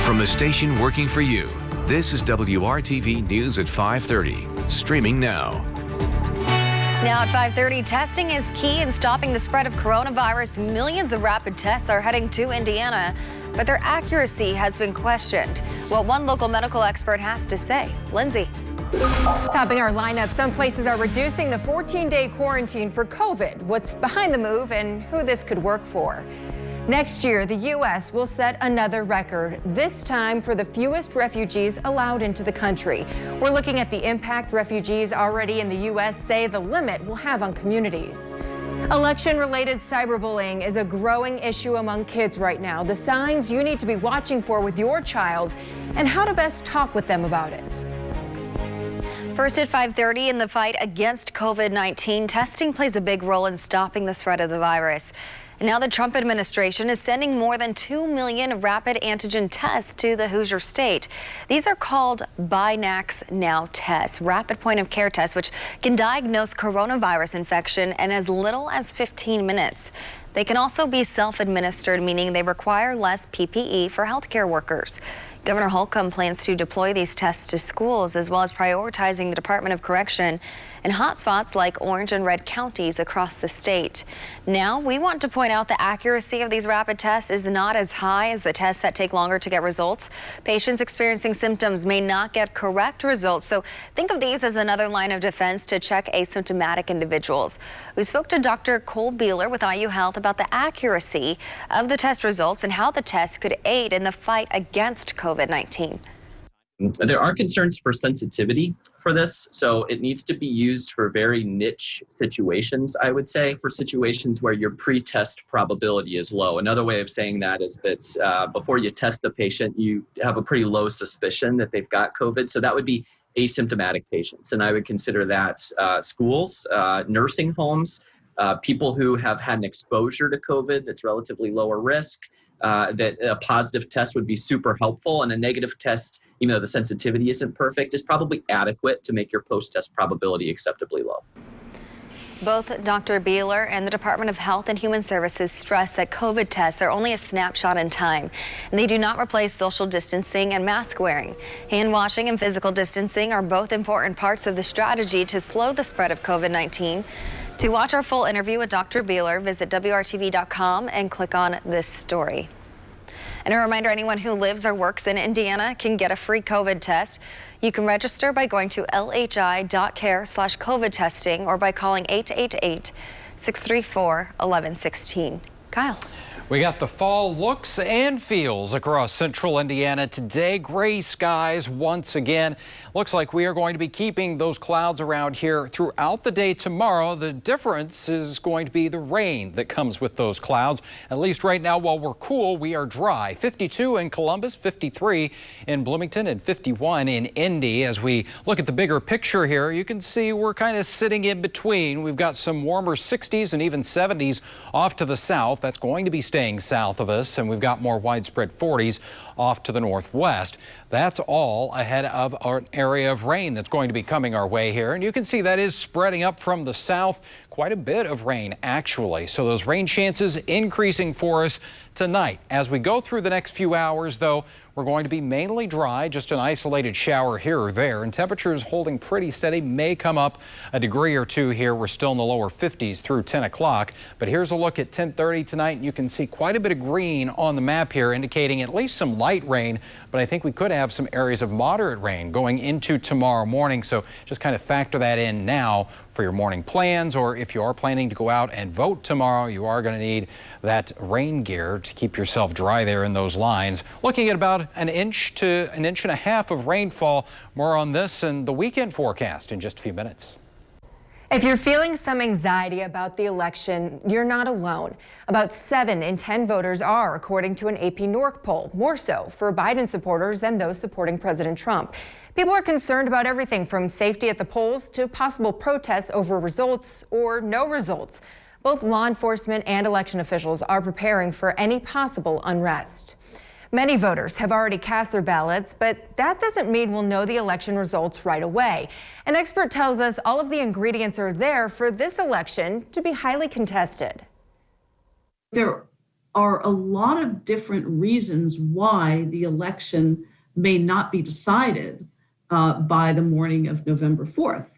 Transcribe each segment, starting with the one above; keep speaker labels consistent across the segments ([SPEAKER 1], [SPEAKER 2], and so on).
[SPEAKER 1] From the station working for you, this is WRTV News at 5:30, streaming now.
[SPEAKER 2] Now at 5:30, testing is key in stopping the spread of coronavirus. Millions of rapid tests are heading to Indiana, but their accuracy has been questioned. What one local medical expert has to say. Lindsay.
[SPEAKER 3] Topping our lineup, some places are reducing the 14-day quarantine for COVID. What's behind the move and who this could work for. Next year, the U.S. will set another record, this time for the fewest refugees allowed into the country. We're looking at the impact refugees already in the U.S. say the limit will have on communities. Election-related cyberbullying is a growing issue among kids right now. The signs you need to be watching for with your child and how to best talk with them about it.
[SPEAKER 2] First at 5:30, in the fight against COVID-19, testing plays a big role in stopping the spread of the virus. And now the Trump administration is sending more than 2 million rapid antigen tests to the Hoosier state. These are called BinaxNOW Now tests, rapid point-of-care tests, which can diagnose coronavirus infection in as little as 15 minutes. They can also be self-administered, meaning they require less PPE for healthcare workers. Governor Holcomb plans to deploy these tests to schools, as well as prioritizing the Department of Correction in hotspots like Orange and Red counties across the state. Now, we want to point out the accuracy of these rapid tests is not as high as the tests that take longer to get results. Patients experiencing symptoms may not get correct results, so think of these as another line of defense to check asymptomatic individuals. We spoke to Dr. Cole Beeler with IU Health about the accuracy of the test results and how the test could aid in the fight against COVID-19.
[SPEAKER 4] There are concerns for sensitivity for this, so it needs to be used for very niche situations, I would say, for situations where your pre-test probability is low. Another way of saying that is that before you test the patient, you have a pretty low suspicion that they've got COVID, so that would be asymptomatic patients, and I would consider that schools, nursing homes, people who have had an exposure to COVID that's relatively lower risk. That a positive test would be super helpful, and a negative test, even though the sensitivity isn't perfect, is probably adequate to make your post-test probability acceptably low.
[SPEAKER 2] Both Dr. Beeler and the Department of Health and Human Services stress that COVID tests are only a snapshot in time, and they do not replace social distancing and mask wearing. Hand washing and physical distancing are both important parts of the strategy to slow the spread of COVID-19. To watch our full interview with Dr. Beeler, visit WRTV.com and click on this story. And a reminder, anyone who lives or works in Indiana can get a free COVID test. You can register by going to lhi.care/COVID testing or by calling 888-634-1116. Kyle.
[SPEAKER 5] We got the fall looks and feels across central Indiana today. Gray skies once again. Looks like we are going to be keeping those clouds around here throughout the day tomorrow. The difference is going to be the rain that comes with those clouds. At least right now, while we're cool, we are dry. 52 in Columbus, 53 in Bloomington, and 51 in Indy. As we look at the bigger picture here, you can see we're kind of sitting in between. We've got some warmer 60s and even 70s off to the south. That's going to be staying south of us, and we've got more widespread 40s off to the northwest. That's all ahead of an area of rain that's going to be coming our way here, and you can see that is spreading up from the south. Quite a bit of rain, actually. So those rain chances increasing for us tonight. As we go through the next few hours, though, we're going to be mainly dry, just an isolated shower here or there, and temperatures holding pretty steady. May come up a degree or two here. We're still in the lower 50s through 10 o'clock. But here's a look at 10:30 tonight. You can see quite a bit of green on the map here, indicating at least some light rain. But I think we could have some areas of moderate rain going into tomorrow morning. So just kind of factor that in now for your morning plans, or if you are planning to go out and vote tomorrow, you are going to need that rain gear to keep yourself dry there in those lines. Looking at about an inch to an inch and a half of rainfall. More on this and the weekend forecast in just a few minutes.
[SPEAKER 3] If you're feeling some anxiety about the election, you're not alone. About 7 in 10 voters are, according to an AP NORC poll, more so for Biden supporters than those supporting President Trump. People are concerned about everything from safety at the polls to possible protests over results or no results. Both law enforcement and election officials are preparing for any possible unrest. Many voters have already cast their ballots, but that doesn't mean we'll know the election results right away. An expert tells us all of the ingredients are there for this election to be highly contested.
[SPEAKER 6] There are a lot of different reasons why the election may not be decided by the morning of November 4th.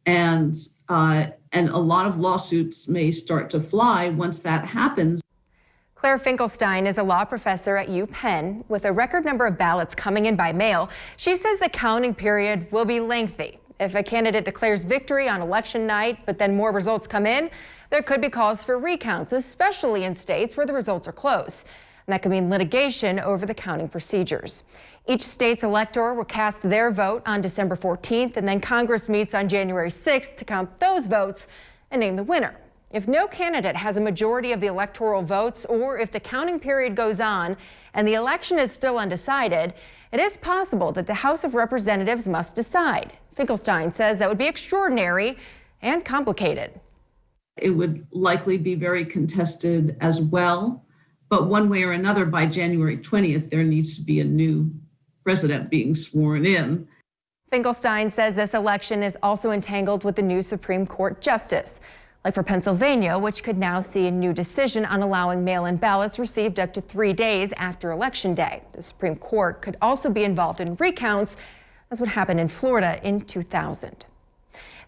[SPEAKER 6] And a lot of lawsuits may start to fly once that happens.
[SPEAKER 3] Claire Finkelstein is a law professor at UPenn. With a record number of ballots coming in by mail, she says the counting period will be lengthy. If a candidate declares victory on election night, but then more results come in, there could be calls for recounts, especially in states where the results are close. And that could mean litigation over the counting procedures. Each state's elector will cast their vote on December 14th, and then Congress meets on January 6th to count those votes and name the winner. If no candidate has a majority of the electoral votes, or if the counting period goes on and the election is still undecided, it is possible that the House of Representatives must decide. Finkelstein says that would be extraordinary and complicated.
[SPEAKER 6] It would likely be very contested as well, but one way or another, by January 20th, there needs to be a new president being sworn in.
[SPEAKER 3] Finkelstein says this election is also entangled with the new Supreme Court justice. Like for Pennsylvania, which could now see a new decision on allowing mail-in ballots received up to 3 days after Election Day. The Supreme Court could also be involved in recounts, as what happened in Florida in 2000.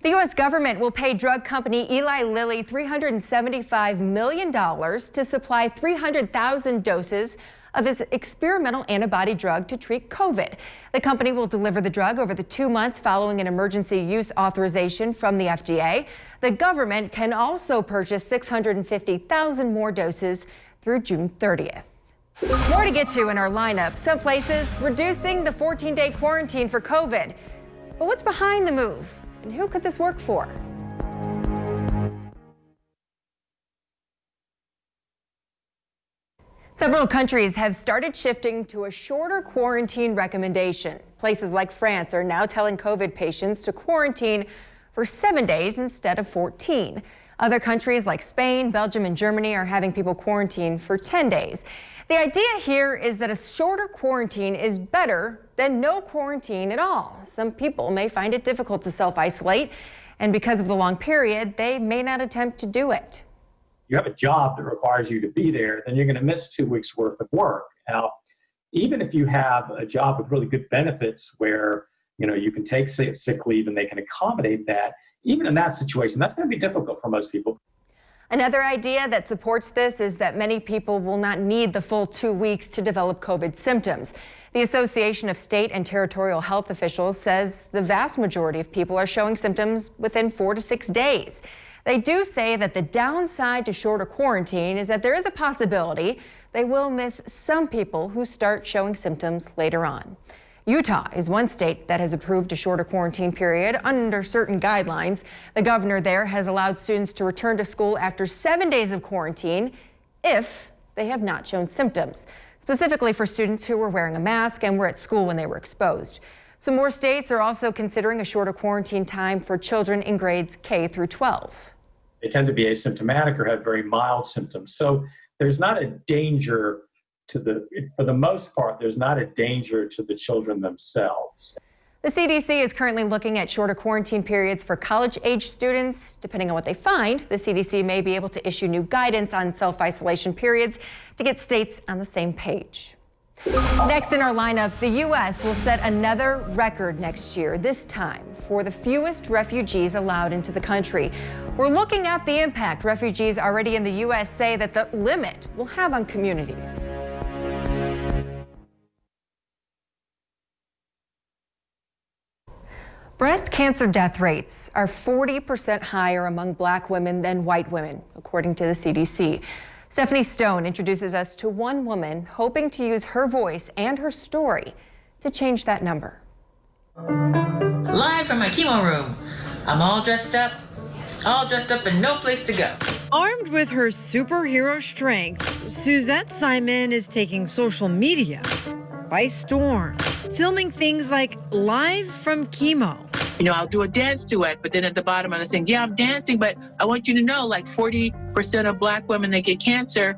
[SPEAKER 3] The U.S. government will pay drug company Eli Lilly $375 million to supply 300,000 doses of its experimental antibody drug to treat COVID. The company will deliver the drug over the 2 months following an emergency use authorization from the FDA. The government can also purchase 650,000 more doses through June 30th. More to get to in our lineup. Some places reducing the 14-day quarantine for COVID. But what's behind the move? And who could this work for? Several countries have started shifting to a shorter quarantine recommendation. Places like France are now telling COVID patients to quarantine for 7 days instead of 14. Other countries like Spain, Belgium, and Germany are having people quarantine for 10 days. The idea here is that a shorter quarantine is better than no quarantine at all. Some people may find it difficult to self-isolate, and because of the long period, they may not attempt to do it.
[SPEAKER 7] You have a job that requires you to be there, then you're going to miss 2 weeks worth of work. Now, even if you have a job with really good benefits where, you can take sick leave and they can accommodate that, even in that situation, that's going to be difficult for most people.
[SPEAKER 3] Another idea that supports this is that many people will not need the full 2 weeks to develop COVID symptoms. The Association of State and Territorial Health Officials says the vast majority of people are showing symptoms within 4 to 6 days. They do say that the downside to shorter quarantine is that there is a possibility they will miss some people who start showing symptoms later on. Utah is one state that has approved a shorter quarantine period under certain guidelines. The governor there has allowed students to return to school after 7 days of quarantine if they have not shown symptoms, specifically for students who were wearing a mask and were at school when they were exposed. Some more states are also considering a shorter quarantine time for children in grades K through 12.
[SPEAKER 7] They tend to be asymptomatic or have very mild symptoms. So there's not a danger for the most part, there's not a danger to the children themselves.
[SPEAKER 3] The CDC is currently looking at shorter quarantine periods for college-age students. Depending on what they find, the CDC may be able to issue new guidance on self-isolation periods to get states on the same page. Next in our lineup, the U.S. will set another record next year, this time for the fewest refugees allowed into the country. We're looking at the impact refugees already in the U.S. say that the limit will have on communities. Breast cancer death rates are 40% higher among Black women than white women, according to the CDC. Stephanie Stone introduces us to one woman hoping to use her voice and her story to change that number.
[SPEAKER 8] Live from my chemo room. I'm all dressed up and no place to go.
[SPEAKER 9] Armed with her superhero strength, Suzette Simon is taking social media by storm, filming things like live from chemo.
[SPEAKER 8] I'll do a dance duet, but then at the bottom I'm saying, yeah, I'm dancing, but I want you to know, like 40% of Black women that get cancer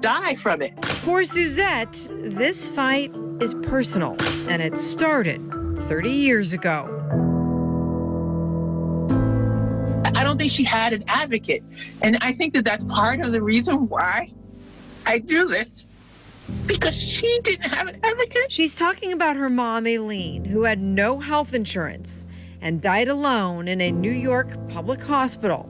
[SPEAKER 8] die from it.
[SPEAKER 9] For Suzette, this fight is personal, and it started 30 years ago.
[SPEAKER 8] I don't think she had an advocate, and I think that that's part of the reason why I do this because she didn't have an advocate.
[SPEAKER 9] She's talking about her mom, Aileen, who had no health insurance and died alone in a New York public hospital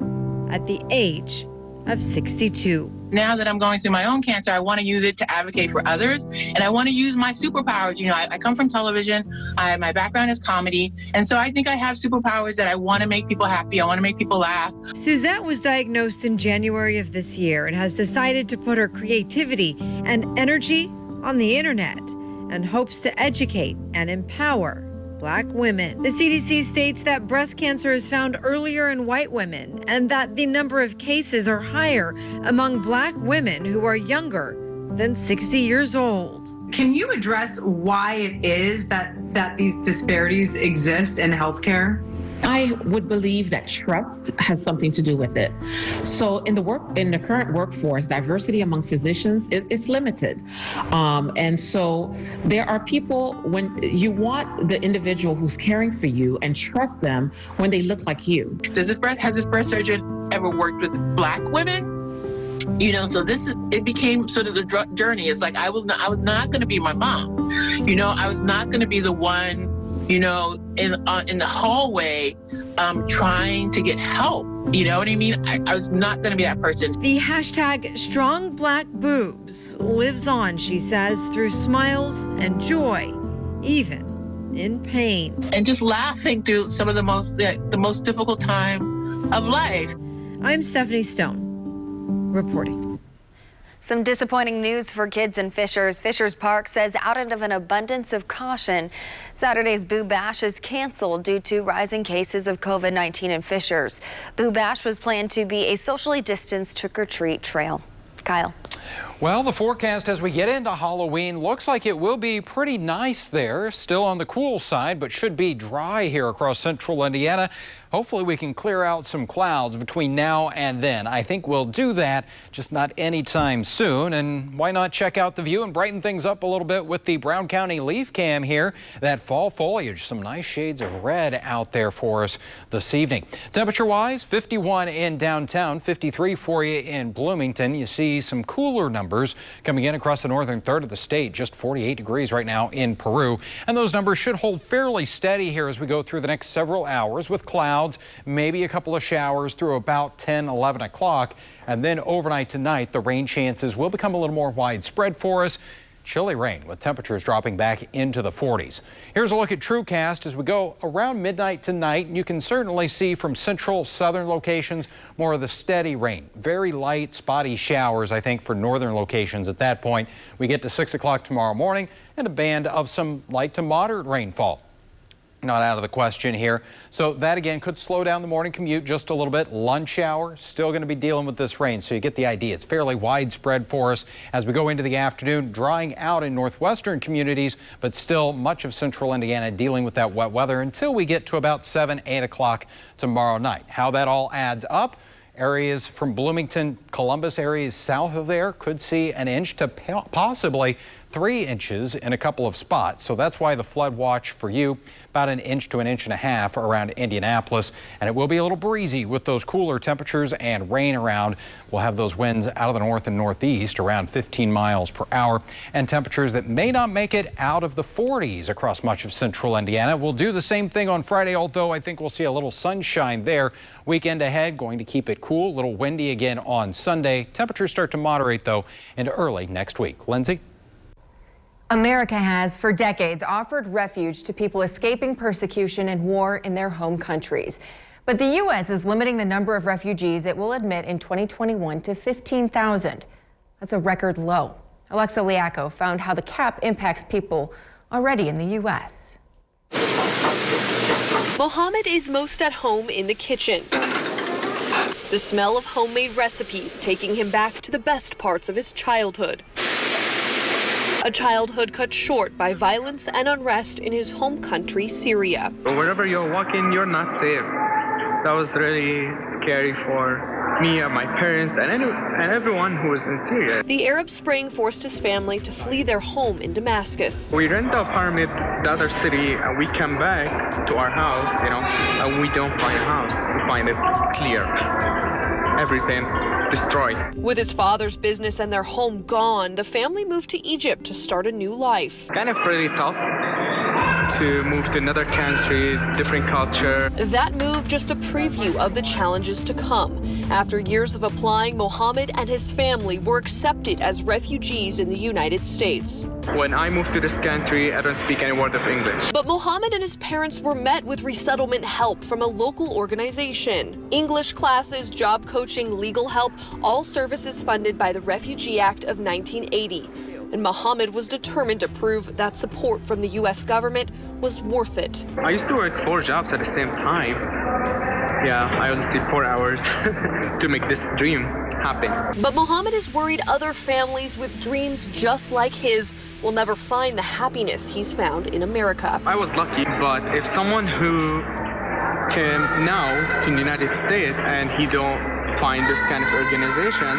[SPEAKER 9] at the age of 62.
[SPEAKER 8] Now that I'm going through my own cancer, I want to use it to advocate for others. And I want to use my superpowers. You know, I come from television. My background is comedy. And so I think I have superpowers that I want to make people happy. I want to make people laugh.
[SPEAKER 9] Suzette was diagnosed in January of this year and has decided to put her creativity and energy on the internet and hopes to educate and empower Black women. The CDC states that breast cancer is found earlier in white women and that the number of cases are higher among Black women who are younger than 60 years old.
[SPEAKER 10] Can you address why it is that these disparities exist in healthcare?
[SPEAKER 11] I would believe that trust has something to do with it. So in the current workforce, diversity among physicians it's limited, and so there are people when you want the individual who's caring for you and trust them when they look like you.
[SPEAKER 8] Has this breast surgeon ever worked with Black women? You know, so it became sort of the journey. It's like I was not going to be my mom. You know, I was not going to be the one, you know, in the hallway trying to get help. You know what I mean? I was not going to be that person.
[SPEAKER 9] The hashtag Strong Black Boobs lives on, she says, through smiles and joy, even in pain.
[SPEAKER 8] And just laughing through some of the most difficult time of life.
[SPEAKER 9] I'm Stephanie Stone, reporting.
[SPEAKER 2] Some disappointing news for kids in Fishers. Fishers Park says out of an abundance of caution, Saturday's Boo Bash is canceled due to rising cases of COVID-19 in Fishers. Boo Bash was planned to be a socially distanced trick-or-treat trail. Kyle.
[SPEAKER 5] Well, the forecast as we get into Halloween looks like it will be pretty nice there. Still on the cool side, but should be dry here across central Indiana. Hopefully we can clear out some clouds between now and then. I think we'll do that, just not anytime soon. And why not check out the view and brighten things up a little bit with the Brown County Leaf Cam here. That fall foliage, some nice shades of red out there for us this evening. Temperature-wise, 51 in downtown, 53 for you in Bloomington. You see some cooler numbers coming in across the northern third of the state, just 48 degrees right now in Peru. And those numbers should hold fairly steady here as we go through the next several hours with clouds. Maybe a couple of showers through about 10, 11 o'clock. And then overnight tonight, the rain chances will become a little more widespread for us. Chilly rain with temperatures dropping back into the 40s. Here's a look at TrueCast as we go around midnight tonight. You can certainly see from central southern locations more of the steady rain. Very light spotty showers, I think, for northern locations at that point. We get to 6 o'clock tomorrow morning and a band of some light to moderate rainfall. Not out of the question here. So that again could slow down the morning commute just a little bit. Lunch hour, still going to be dealing with this rain. So you get the idea. It's fairly widespread for us as we go into the afternoon, drying out in northwestern communities, but still much of central Indiana dealing with that wet weather until we get to about 7, 8 o'clock tomorrow night. How that all adds up. Areas from Bloomington, Columbus areas south of there could see an inch to possibly 3 inches in a couple of spots. So that's why the flood watch for you, about 1 inch to 1.5 inches around Indianapolis. And it will be a little breezy with those cooler temperatures and rain around. We'll have those winds out of the north and northeast around 15 miles per hour and temperatures that may not make it out of the 40s across much of central Indiana. We'll do the same thing on Friday, although I think we'll see a little sunshine there. Weekend ahead, going to keep it cool, a little windy again on Sunday. Temperatures start to moderate, though, into early next week. Lindsay?
[SPEAKER 3] America has, for decades, offered refuge to people escaping persecution and war in their home countries. But the U.S. is limiting the number of refugees it will admit in 2021 to 15,000. That's a record low. Alexa Liaco found how the cap impacts people already in the U.S.
[SPEAKER 12] Mohammed is most at home in the kitchen. The smell of homemade recipes taking him back to the best parts of his childhood. A childhood cut short by violence and unrest in his home country, Syria.
[SPEAKER 13] Wherever you're walking, you're not safe. That was really scary for me and my parents and everyone who was in Syria.
[SPEAKER 12] The Arab Spring forced his family to flee their home in Damascus.
[SPEAKER 13] We rent an apartment in the other city and we come back to our house, and we don't find a house. We find it clear. everything destroyed.
[SPEAKER 12] With his father's business and their home gone, the family moved to Egypt to start a new life.
[SPEAKER 13] Kind of really tough to move to another country, different culture.
[SPEAKER 12] That move just a preview of the challenges to come. After years of applying, Mohammed and his family were accepted as refugees in the United States.
[SPEAKER 13] When I moved to this country, I don't speak any word of English.
[SPEAKER 12] But Mohammed and his parents were met with resettlement help from a local organization. English classes, job coaching, legal help, all services funded by the Refugee Act of 1980. And Mohammed was determined to prove that support from the U.S. government was worth it.
[SPEAKER 13] I used to work 4 jobs at the same time. Yeah, I only sleep 4 hours to make this dream happen.
[SPEAKER 12] But Mohammed is worried other families with dreams just like his will never find the happiness he's found in America.
[SPEAKER 13] I was lucky, but if someone who came now to the United States and he don't find this kind of organization,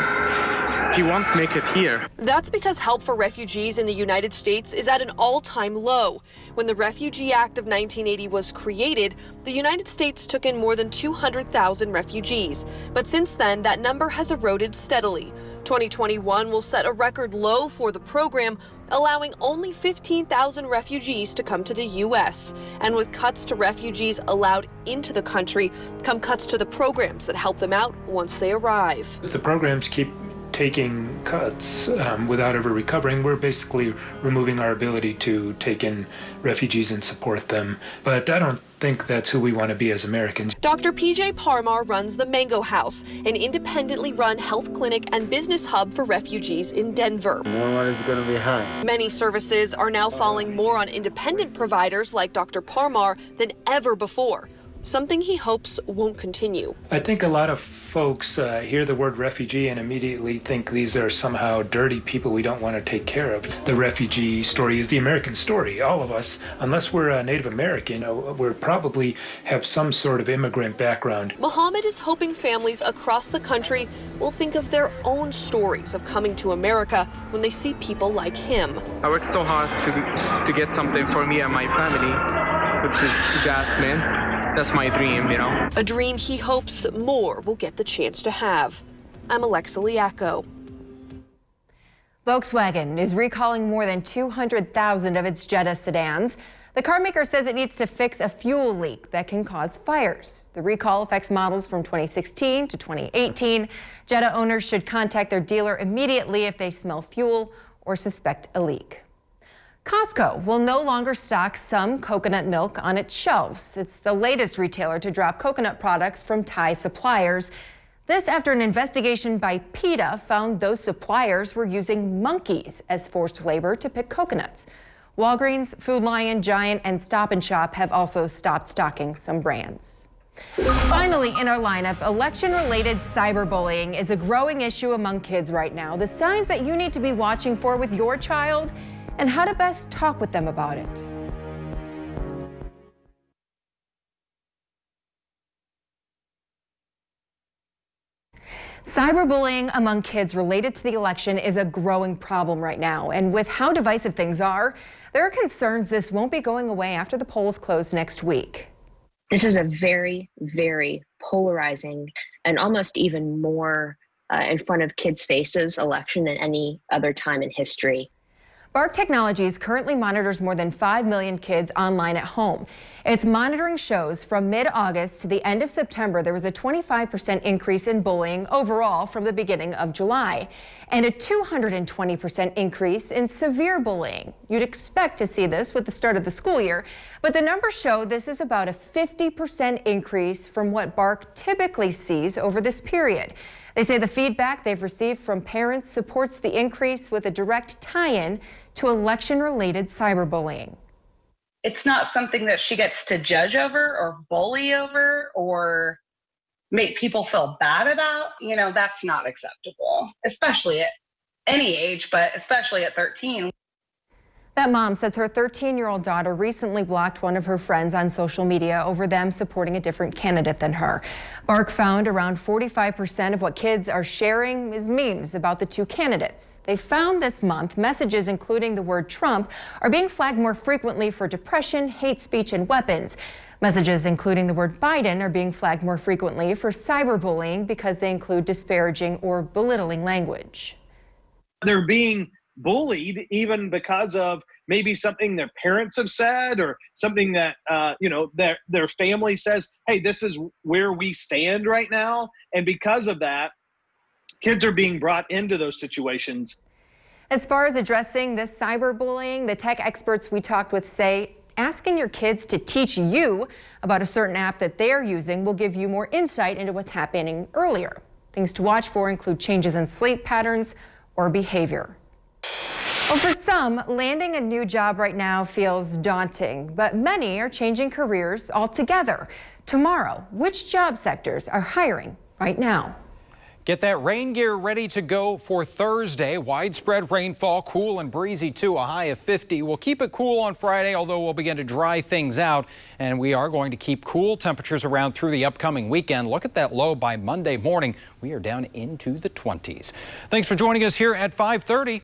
[SPEAKER 13] he won't make it here.
[SPEAKER 12] That's because help for refugees in the United States is at an all-time low. When the Refugee Act of 1980 was created, the United States took in more than 200,000 refugees. But since then, that number has eroded steadily. 2021 will set a record low for the program, allowing only 15,000 refugees to come to the U.S. And with cuts to refugees allowed into the country, come cuts to the programs that help them out once they arrive.
[SPEAKER 14] If the programs keep taking cuts without ever recovering, we're basically removing our ability to take in refugees and support them. But I don't think that's who we want to be as Americans.
[SPEAKER 12] Dr. PJ Parmar runs the Mango House, an independently run health clinic and business hub for refugees in Denver.
[SPEAKER 15] More is going to be high.
[SPEAKER 12] Many services are now falling more on independent providers like Dr. Parmar than ever before, something he hopes won't continue.
[SPEAKER 14] I think a lot of folks hear the word refugee and immediately think these are somehow dirty people we don't want to take care of. The refugee story is the American story. All of us, unless we're a Native American, we probably have some sort of immigrant background.
[SPEAKER 12] Mohammed is hoping families across the country will think of their own stories of coming to America when they see people like him.
[SPEAKER 13] I worked so hard to get something for me and my family, which is Jasmine. That's my dream, you know.
[SPEAKER 12] A dream he hopes more will get the chance to have. I'm Alexa Liacco.
[SPEAKER 3] Volkswagen is recalling more than 200,000 of its Jetta sedans. The car maker says it needs to fix a fuel leak that can cause fires. The recall affects models from 2016 to 2018. Jetta owners should contact their dealer immediately if they smell fuel or suspect a leak. Costco will no longer stock some coconut milk on its shelves. It's the latest retailer to drop coconut products from Thai suppliers. This after an investigation by PETA found those suppliers were using monkeys as forced labor to pick coconuts. Walgreens, Food Lion, Giant, and Stop & Shop have also stopped stocking some brands. Finally, in our lineup, election-related cyberbullying is a growing issue among kids right now. The signs that you need to be watching for with your child and how to best talk with them about it. Cyberbullying among kids related to the election is a growing problem right now. And with how divisive things are, there are concerns this won't be going away after the polls close next week.
[SPEAKER 16] This is a very, very polarizing and almost even more in front of kids' faces election than any other time in history.
[SPEAKER 3] BARC Technologies currently monitors more than 5 million kids online at home. Its monitoring shows from mid-August to the end of September, there was a 25% increase in bullying overall from the beginning of July, and a 220% increase in severe bullying. You'd expect to see this with the start of the school year, but the numbers show this is about a 50% increase from what BARC typically sees over this period. They say the feedback they've received from parents supports the increase with a direct tie-in to election-related cyberbullying.
[SPEAKER 17] It's not something that she gets to judge over or bully over or make people feel bad about. You know, that's not acceptable, especially at any age, but especially at 13.
[SPEAKER 3] That mom says her 13-year-old daughter recently blocked one of her friends on social media over them supporting a different candidate than her. Bark found around 45% of what kids are sharing is memes about the two candidates. They found this month messages including the word Trump are being flagged more frequently for depression, hate speech, and weapons. Messages including the word Biden are being flagged more frequently for cyberbullying because they include disparaging or belittling language.
[SPEAKER 18] They're being bullied even because of maybe something their parents have said or something that their family says, hey, this is where we stand right now. And because of that, kids are being brought into those situations.
[SPEAKER 3] As far as addressing this cyberbullying, the tech experts we talked with say asking your kids to teach you about a certain app that they're using will give you more insight into what's happening earlier. Things to watch for include changes in sleep patterns or behavior. Well, for some, landing a new job right now feels daunting, but many are changing careers altogether. Tomorrow, which job sectors are hiring right now?
[SPEAKER 5] Get that rain gear ready to go for Thursday. Widespread rainfall, cool and breezy too, a high of 50. We'll keep it cool on Friday, although we'll begin to dry things out. And we are going to keep cool temperatures around through the upcoming weekend. Look at that low by Monday morning. We are down into the 20s. Thanks for joining us here at 5:30.